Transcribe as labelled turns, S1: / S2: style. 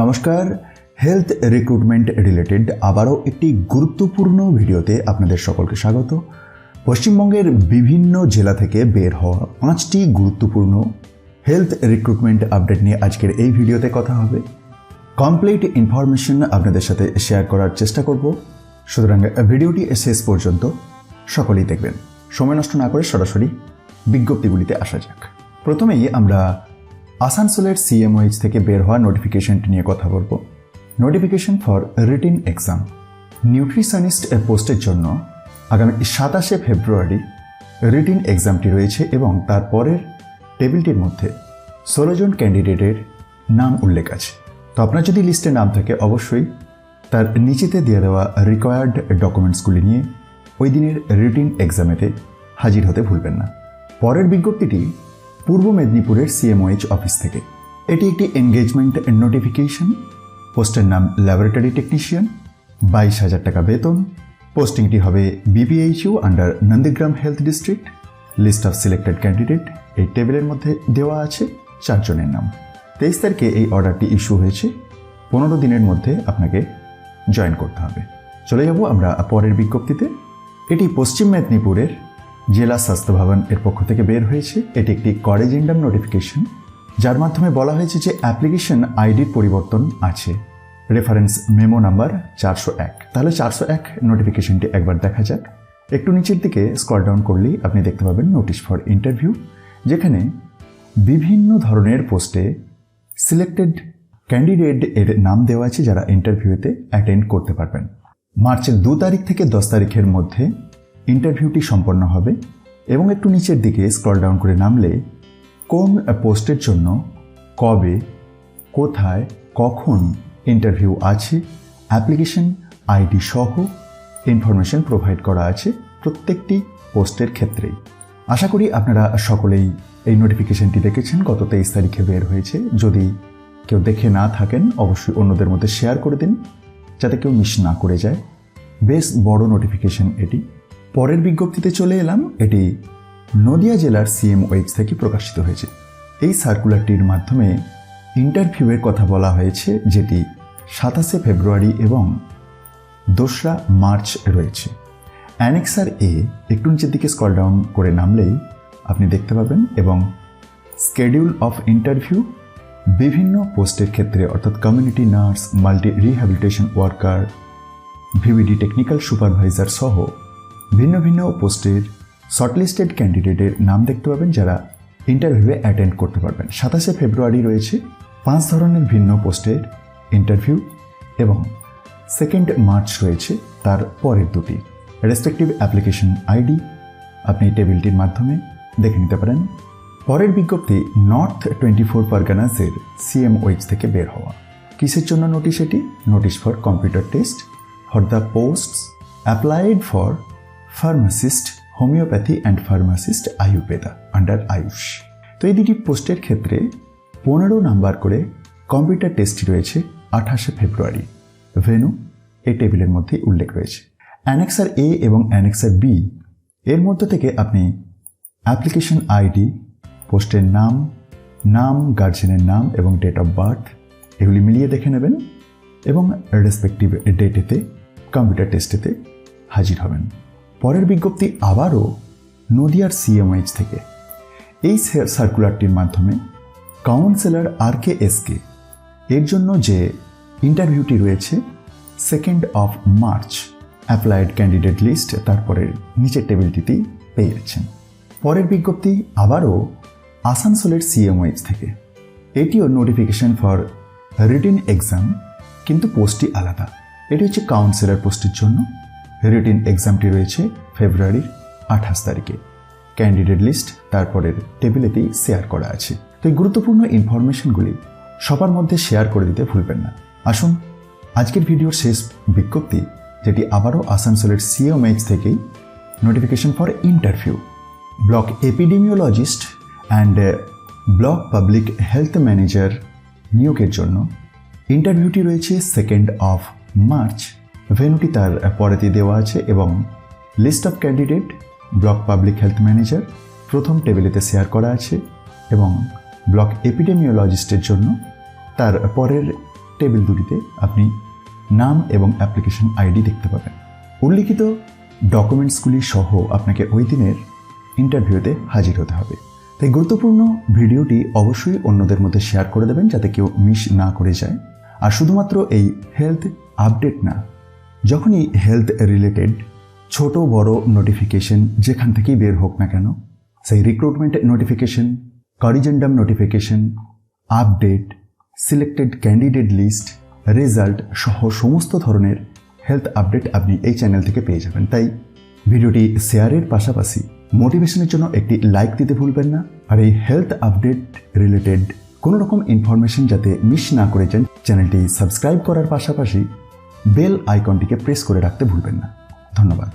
S1: নমস্কার, health recruitment related আবারও একটি গুরুত্বপূর্ণ ভিডিওতে আপনাদের সকলকে স্বাগত। পশ্চিমবঙ্গের বিভিন্ন জেলা থেকে বের হওয়া 5টি গুরুত্বপূর্ণ হেলথ রিক্রুটমেন্ট আপডেট নিয়ে আজকের এই ভিডিওতে কথা হবে। কমপ্লিট ইনফরমেশন আপনাদের সাথে শেয়ার করার চেষ্টা করব, সুতরাং ভিডিওটি শেষ পর্যন্ত সকলেই দেখবেন। সময় নষ্ট না করে সরাসরি বিজ্ঞপ্তিগুলিতে আসা যাক। প্রথমেই আমরা আসানসোলের সিএমওএইচ থেকে বের হওয়া নোটিফিকেশনটি নিয়ে কথা বলবো। Notification for written exam nutritionist পোস্টের জন্য আগামী 27শে ফেব্রুয়ারি রিটিন এক্সামটি রয়েছে এবং তারপরের টেবিলটির মধ্যে 16 জন ক্যান্ডিডেটের নাম উল্লেখ আছে। তো আপনার যদি লিস্টে নাম থাকে অবশ্যই তার নিচেতে দিয়ে দেওয়া রিকোয়ার্ড ডকুমেন্টসগুলি নিয়ে ওই দিনের রিটিন এক্সামেতে হাজির হতে ভুলবেন না। পরের বিজ্ঞপ্তিটি পূর্ব মেদিনীপুরের সিএমওএইচ অফিস থেকে। এটি একটি এনগেজমেন্ট নোটিফিকেশন। পোস্টের নাম ল্যাবরেটরি টেকনিশিয়ান, 22,000 টাকা বেতন। পোস্টিংটি হবে BPHU under Nandigram health district. List of selected candidate এই টেবিলের মধ্যে দেওয়া আছে 4 জনের নাম। 23 তারিখে এই অর্ডারটি ইস্যু হয়েছে। 15 দিনের মধ্যে আপনাকে জয়েন করতে হবে। চলে যাব আমরা পরের বিজ্ঞপ্তিতে। এটি পশ্চিম মেদিনীপুরের জেলা স্বাস্থ্য ভবন এর পক্ষ থেকে বের হয়েছে। এটি একটি করেজেন্ডাম নোটিফিকেশন, যার মাধ্যমে বলা হয়েছে যে অ্যাপ্লিকেশন আইডির পরিবর্তন আছে। Reference memo number 401। তাহলে 401 নোটিফিকেশনটি একবার দেখা যাক। একটু নিচের দিকে স্ক্রল ডাউন করলেই আপনি দেখতে পাবেন নোটিশ ফর ইন্টারভিউ, যেখানে বিভিন্ন ধরনের পোস্টে সিলেক্টেড ক্যান্ডিডেট এর নাম দেওয়া আছে যারা ইন্টারভিউতে অ্যাটেন্ড করতে পারবেন। মার্চের 2 তারিখ থেকে 10 তারিখের মধ্যে ইন্টারভিউটি সম্পন্ন হবে এবং একটু নিচের দিকে স্ক্রল ডাউন করে নামলে কোন পোস্টের জন্য কবে, কোথায়, কখন ইন্টারভিউ আছে, অ্যাপ্লিকেশন আইডি সহ ইনফরমেশন প্রোভাইড করা আছে প্রত্যেকটি পোস্টের ক্ষেত্রেই। আশা করি আপনারা সকলেই এই নোটিফিকেশনটি দেখেছেন, গত 23 তারিখে বের হয়েছে। যদি কেউ দেখে না থাকেন অবশ্যই অন্যদের মধ্যে শেয়ার করে দিন যাতে কেউ মিস না করে যায়। বেশ বড় নোটিফিকেশন এটি। পরের বিজ্ঞপ্তিতে চলে এলাম। এটি নদিয়া জেলার সিএমওএইচ থেকে প্রকাশিত হয়েছে। এই সার্কুলারটির মাধ্যমে ইন্টারভিউয়ের কথা বলা হয়েছে, যেটি 27শে ফেব্রুয়ারি এবং 2রা মার্চ রয়েছে। অ্যানেক্সার এ একটু নিচের দিকে স্ক্রল ডাউন করে নামলেই আপনি দেখতে পাবেন এবং স্কেডিউল অফ ইন্টারভিউ বিভিন্ন পোস্টের ক্ষেত্রে অর্থাৎ community nurse, multi rehabilitation worker, VVD technical supervisor সহ ভিন্ন ভিন্ন পোস্টের শর্টলিস্টেড ক্যান্ডিডেটের নাম দেখতে পাবেন যারা ইন্টারভিউয়ে অ্যাটেন্ড করতে পারবেন। 27শে ফেব্রুয়ারি রয়েছে 5 ধরনের ভিন্ন পোস্টের ইন্টারভিউ এবং 2 মার্চ রয়েছে তার পরের দুটি। রেসপেক্টিভ অ্যাপ্লিকেশন আইডি আপনি টেবিলটির মাধ্যমে দেখে নিতে পারেন। পরের বিজ্ঞপ্তি নর্থ 24 পরগনাসের সিএমওএইচ থেকে বের হওয়া। কিসের জন্য নোটিশ এটি? Notice for computer test for the posts applied for pharmacist homeopathy and pharmacist Ayurveda under Ayush. তো এই দুটি পোস্টের ক্ষেত্রে 15 নাম্বার করে কম্পিউটার টেস্টটি রয়েছে 28শে ফেব্রুয়ারি। ভেন্যু এই টেবিলের মধ্যে উল্লেখ রয়েছে। অ্যানেক্সার এ এবং অ্যানেক্সার বি এর মধ্যে থেকে আপনি অ্যাপ্লিকেশন আইডি, পোস্টের নাম, গার্জেনের নাম এবং ডেট অফ বার্থ এগুলি মিলিয়ে দেখে নেবেন এবং রেসপেক্টিভ ডেটেতে কম্পিউটার টেস্টেতে হাজির হবেন। পরের বিজ্ঞপ্তি আবারও নদিয়ার সিএমওএইচ থেকে। এই সার্কুলারটির মাধ্যমে কাউন্সিলর RKSK এর জন্য যে ইন্টারভিউটি রয়েছে 2 মার্চ, অ্যাপ্লাইড ক্যান্ডিডেট লিস্ট তারপরে নিচের টেবিলটিতেই পেয়ে যাচ্ছেন। পরের বিজ্ঞপ্তি আবারও আসানসোলের সিএমওএইচ থেকে। এটিও নোটিফিকেশন ফর রিটিন এক্সাম, কিন্তু পোস্টটি আলাদা। এটি হচ্ছে কাউন্সিলর পোস্টের জন্য। রিটিন এক্সামটি রয়েছে ফেব্রুয়ারির 28 তারিখে। ক্যান্ডিডেট লিস্ট তারপরের টেবিলেতেই শেয়ার করা আছে। তো এই গুরুত্বপূর্ণ ইনফরমেশনগুলি সবার মধ্যে শেয়ার করে দিতে ভুলবেন না। আসুন আজকের ভিডিওর শেষ বিজ্ঞপ্তি, যেটি আবারও আসানসোলের সিএমওএইচ থেকেই। Notification for interview block epidemiologist and block public health manager নিয়োগের জন্য ইন্টারভিউটি রয়েছে 2 মার্চ। ভেন্যুটি তার পরেতে দেওয়া আছে এবং list of candidate block public health manager প্রথম টেবিলেতে শেয়ার করা আছে এবং ব্লক এপিডেমিওলজিস্টের জন্য তার পরের টেবিল দুটিতে আপনি নাম এবং অ্যাপ্লিকেশন আইডি দেখতে পাবেন। উল্লিখিত ডকুমেন্টসগুলি সহ আপনাকে ওই দিনের ইন্টারভিউতে হাজির হতে হবে। তাই গুরুত্বপূর্ণ ভিডিওটি অবশ্যই অন্যদের মধ্যে শেয়ার করে দেবেন যাতে কেউ মিস না করে যায়। আর শুধুমাত্র এই হেলথ আপডেট না, যখনই হেলথ রিলেটেড ছোট বড় নোটিফিকেশন যেখান থেকেই বের হোক না কেন, সেই recruitment notification, corrigendum notification, update, selected candidate list, result সহ সমস্ত ধরনের হেলথ আপডেট আপনি এই চ্যানেল থেকে পেয়ে যাবেন। তাই ভিডিওটি শেয়ারের পাশাপাশি মোটিভেশনের জন্য একটি লাইক দিতে ভুলবেন না। আর এই হেলথ আপডেট রিলেটেড কোনো রকম ইনফরমেশন যাতে মিস না করে যান, চ্যানেলটি সাবস্ক্রাইব করার পাশাপাশি বেল আইকনটিকে প্রেস করে রাখতে ভুলবেন না। ধন্যবাদ।